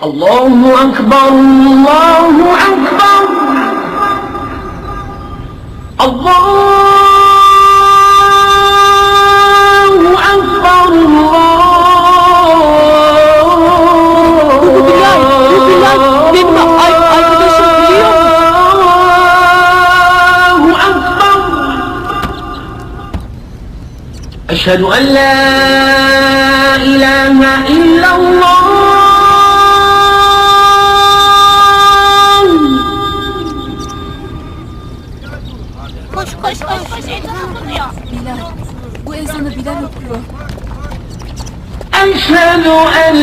Allahu Ekber, Allahu Ekber. Allahu Ekber, Bilal, benim arkadaşım biliyor musun? Allahu Ekber. Eşhedü en la ilahe illallah. Koş koş koş koş ezan okunuyor. Bilal, bu ezanı Bilal okuyor. أشهد أن